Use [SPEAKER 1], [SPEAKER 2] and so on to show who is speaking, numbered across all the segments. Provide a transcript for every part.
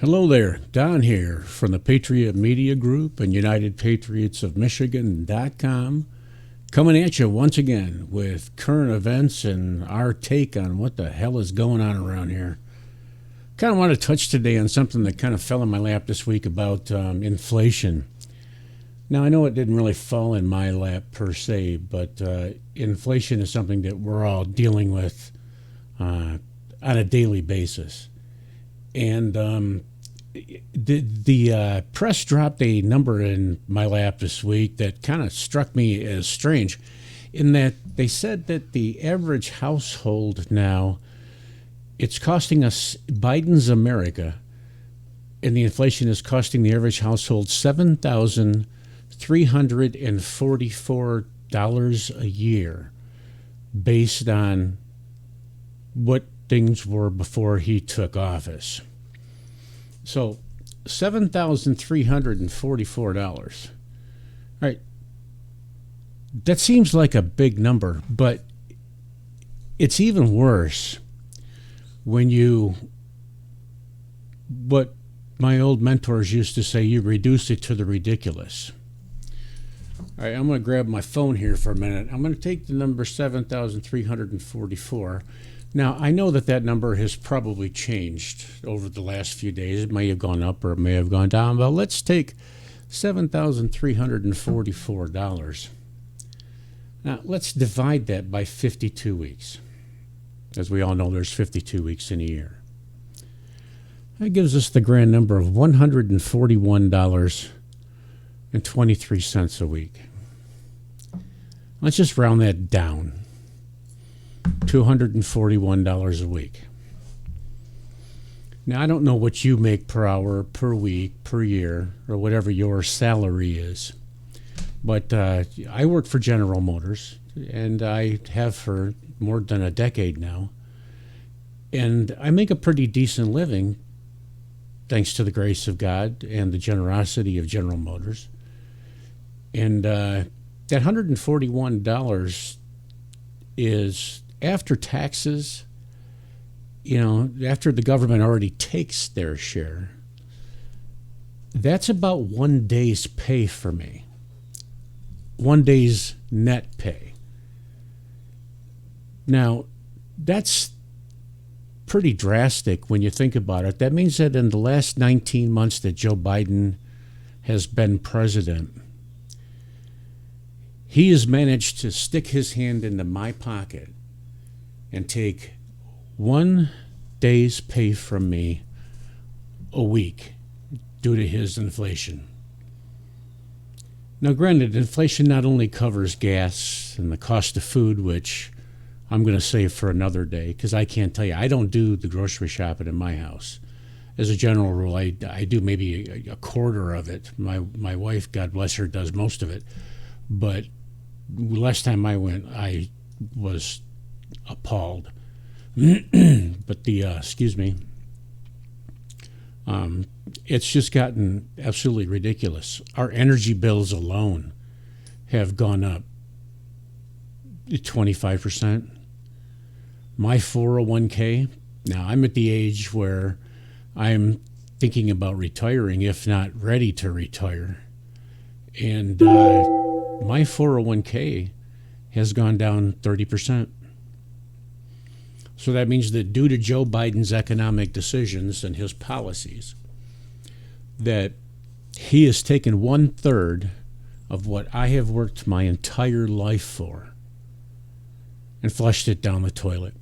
[SPEAKER 1] Hello there, Don here from the Patriot Media Group and United Patriots of Michigan.com, coming at you once again with current events and our take on what the hell is going on around here. Kind of want to touch today on something that kind of fell in my lap this week about inflation. Now, I know it didn't really fall in my lap per se, but inflation is something that we're all dealing with on a daily basis. And the press dropped a number in my lap this week that kind of struck me as strange, in that they said that the average household now, it's costing us, Biden's America, and the inflation is costing the average household $7,344 a year, based on what things were before he took office. So $7,344. All right. That seems like a big number, but it's even worse when what my old mentors used to say, you reduce it to the ridiculous. All right, I'm going to grab my phone here for a minute. I'm going to take the number 7,344. Now, I know that number has probably changed over the last few days. It may have gone up or it may have gone down, but let's take $7,344. Now, let's divide that by 52 weeks. As we all know, there's 52 weeks in a year. That gives us the grand number of $141.23 a week. Let's just round that down. $241 a week. Now, I don't know what you make per hour, per week, per year, or whatever your salary is, but I work for General Motors, and I have for more than a decade now, and I make a pretty decent living thanks to the grace of God and the generosity of General Motors. And that $141 is after taxes, after the government already takes their share. That's about 1 day's pay for me. 1 day's net pay. Now, that's pretty drastic when you think about it. That means that in the last 19 months that Joe Biden has been president, he has managed to stick his hand into my pocket and take 1 day's pay from me a week due to his inflation. Now, granted, inflation not only covers gas and the cost of food, which I'm going to save for another day, because I can't tell you, I don't do the grocery shopping in my house. As a general rule, I do maybe a quarter of it. My wife, God bless her, does most of it. But last time I went, I was appalled. But it's just gotten absolutely ridiculous. Our energy bills alone have gone up 25%. My 401k, now I'm at the age where I'm thinking about retiring, if not ready to retire. And my 401k has gone down 30%. So that means that due to Joe Biden's economic decisions and his policies, that he has taken 1/3 of what I have worked my entire life for and flushed it down the toilet.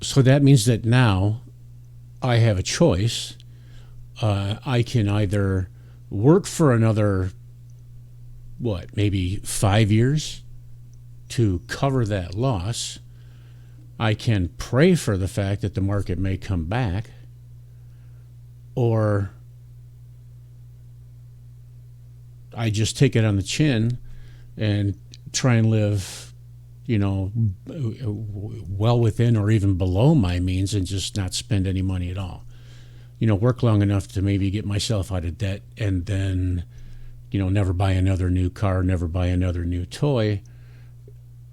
[SPEAKER 1] So that means that now I have a choice. I can either work for another, maybe 5 years to cover that loss. I can pray for the fact that the market may come back, or I just take it on the chin and try and live, well within or even below my means and just not spend any money at all. Work long enough to maybe get myself out of debt and then, never buy another new car, never buy another new toy.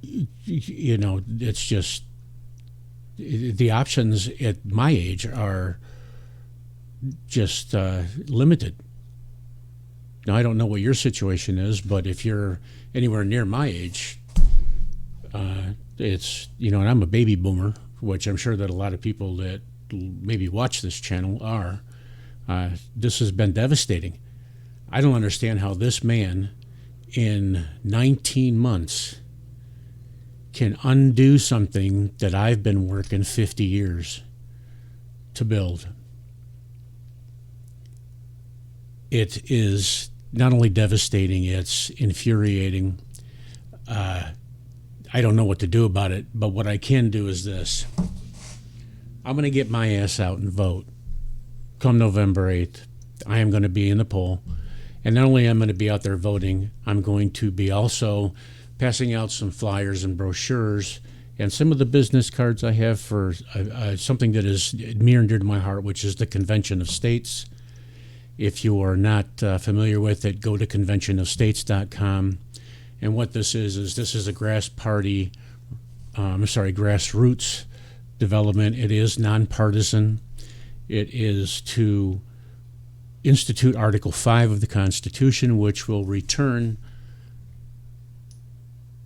[SPEAKER 1] It's just the options at my age are just limited. Now, I don't know what your situation is, but if you're anywhere near my age, it's, and I'm a baby boomer, which I'm sure that a lot of people that maybe watch this channel are. This has been devastating. I don't understand how this man in 19 months can undo something that I've been working 50 years to build. It is not only devastating, it's infuriating. I don't know what to do about it, but what I can do is this. I'm going to get my ass out and vote. Come November 8th, I am going to be in the poll. And not only am I going to be out there voting, I'm going to be also passing out some flyers and brochures and some of the business cards I have for something that is near and dear to my heart, which is the Convention of States. If you are not familiar with it, go to conventionofstates.com. And what this is this is a grassroots development. It is nonpartisan. It is to institute Article 5 of the Constitution, which will return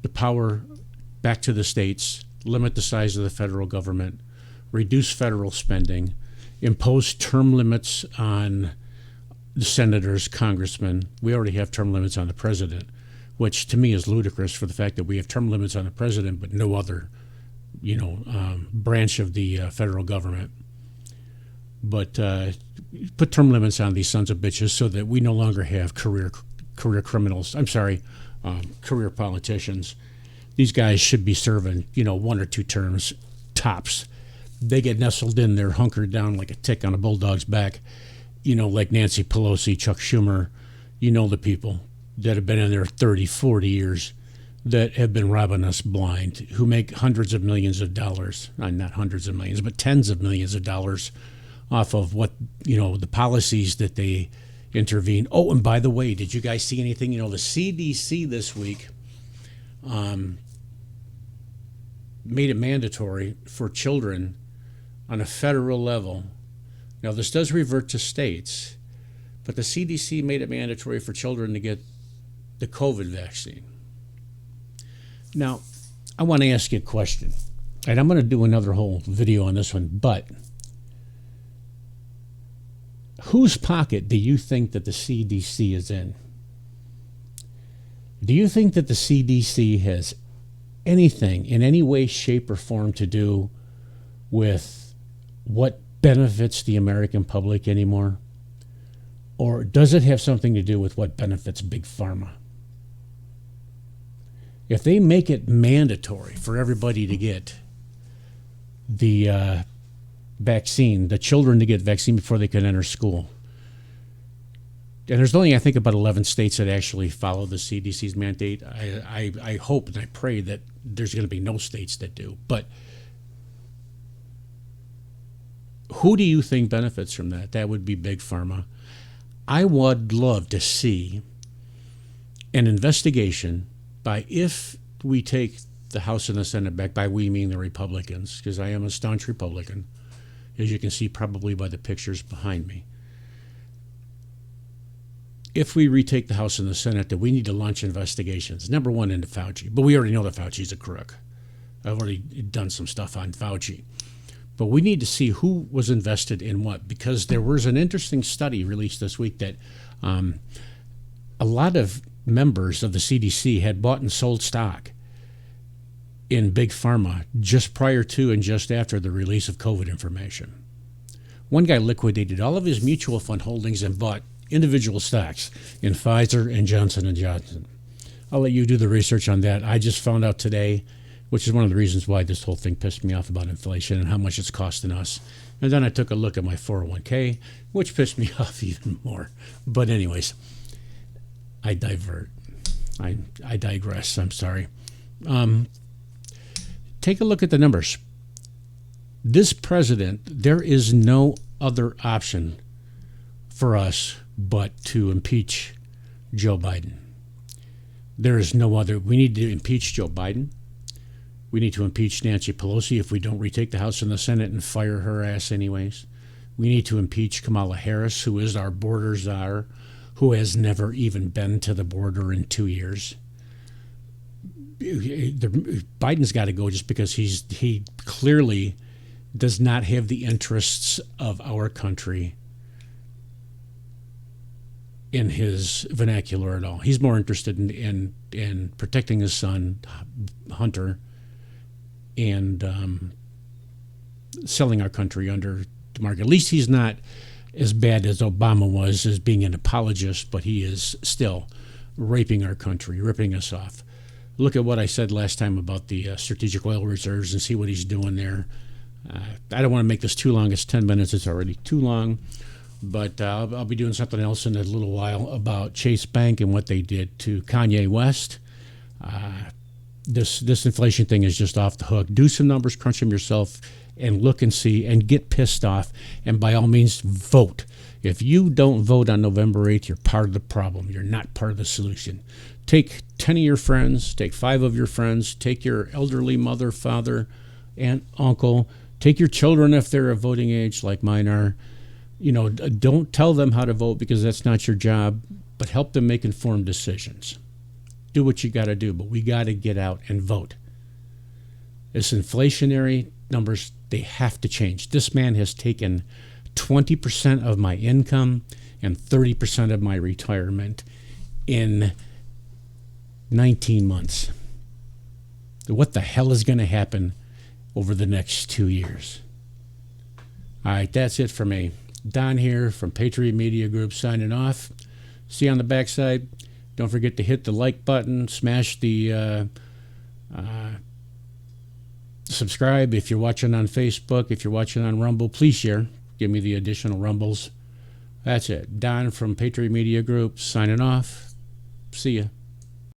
[SPEAKER 1] the power back to the states, limit the size of the federal government, reduce federal spending, impose term limits on the senators, congressmen. We already have term limits on the president, which to me is ludicrous for the fact that we have term limits on the president but no other, branch of the federal government. But put term limits on these sons of bitches so that we no longer have career criminals. Career politicians. These guys should be serving, 1 or 2 terms tops. They get nestled in there, hunkered down like a tick on a bulldog's back, like Nancy Pelosi, Chuck Schumer, the people that have been in there 30, 40 years that have been robbing us blind, who make hundreds of millions of dollars, not hundreds of millions, but tens of millions of dollars off of what, the policies that they intervene. Oh, and by the way, did you guys see anything? The CDC this week made it mandatory for children on a federal level. Now, this does revert to states, but the CDC made it mandatory for children to get the COVID vaccine. Now, I want to ask you a question, and I'm going to do another whole video on this one, but whose pocket do you think that the CDC is in? Do you think that the CDC has anything in any way, shape, or form to do with what benefits the American public anymore? Or does it have something to do with what benefits Big Pharma? If they make it mandatory for everybody to get the vaccine, the children to get vaccine before they can enter school, and there's only, I think, about 11 states that actually follow the CDC's mandate. I hope and I pray that there's going to be no states that do. But who do you think benefits from that? That would be Big Pharma. I would love to see an investigation by, if we take the House and the Senate back, by we mean the Republicans, because I am a staunch Republican, as you can see probably by the pictures behind me. If we retake the House and the Senate, that we need to launch investigations, number one, into Fauci. But we already know that Fauci's a crook. I've already done some stuff on Fauci. But we need to see who was invested in what, because there was an interesting study released this week that a lot of members of the CDC had bought and sold stock in Big Pharma just prior to and just after the release of COVID information. One guy liquidated all of his mutual fund holdings and bought individual stocks in Pfizer and Johnson & Johnson. I'll let you do the research on that. I just found out today, which is one of the reasons why this whole thing pissed me off about inflation and how much it's costing us. And then I took a look at my 401k, which pissed me off even more. But anyways, I divert. I digress. I'm sorry. Take a look at the numbers. This president, there is no other option for us but to impeach Joe Biden. There is no other. We need to impeach Joe Biden. We need to impeach Nancy Pelosi if we don't retake the House and the Senate and fire her ass anyways. We need to impeach Kamala Harris, who is our border czar, who has never even been to the border in 2 years. Biden's got to go just because he clearly does not have the interests of our country in his vernacular at all. He's more interested in protecting his son, Hunter, and selling our country under the market. At least he's not as bad as Obama was as being an apologist, but he is still raping our country, ripping us off. Look at what I said last time about the strategic oil reserves and see what he's doing there. I don't want to make this too long. It's 10 minutes. It's already too long. But I'll be doing something else in a little while about Chase Bank and what they did to Kanye West. This inflation thing is just off the hook. Do some numbers, crunch them yourself, and look and see and get pissed off. And by all means, vote. If you don't vote on November 8th, you're part of the problem. You're not part of the solution. Take 10 of your friends, take 5 of your friends, take your elderly mother, father, aunt, uncle, take your children if they're of voting age like mine are. Don't tell them how to vote because that's not your job, but help them make informed decisions. Do what you got to do, but we got to get out and vote. This inflationary numbers, they have to change. This man has taken 20% of my income and 30% of my retirement in 19 months. What the hell is going to happen over the next 2 years? All right, that's it for me. Don here from Patriot Media Group signing off. See you on the backside. Don't forget to hit the like button, smash the subscribe if you're watching on Facebook. If you're watching on Rumble, please share. Give me the additional Rumbles. That's it. Don from Patriot Media Group signing off. See ya.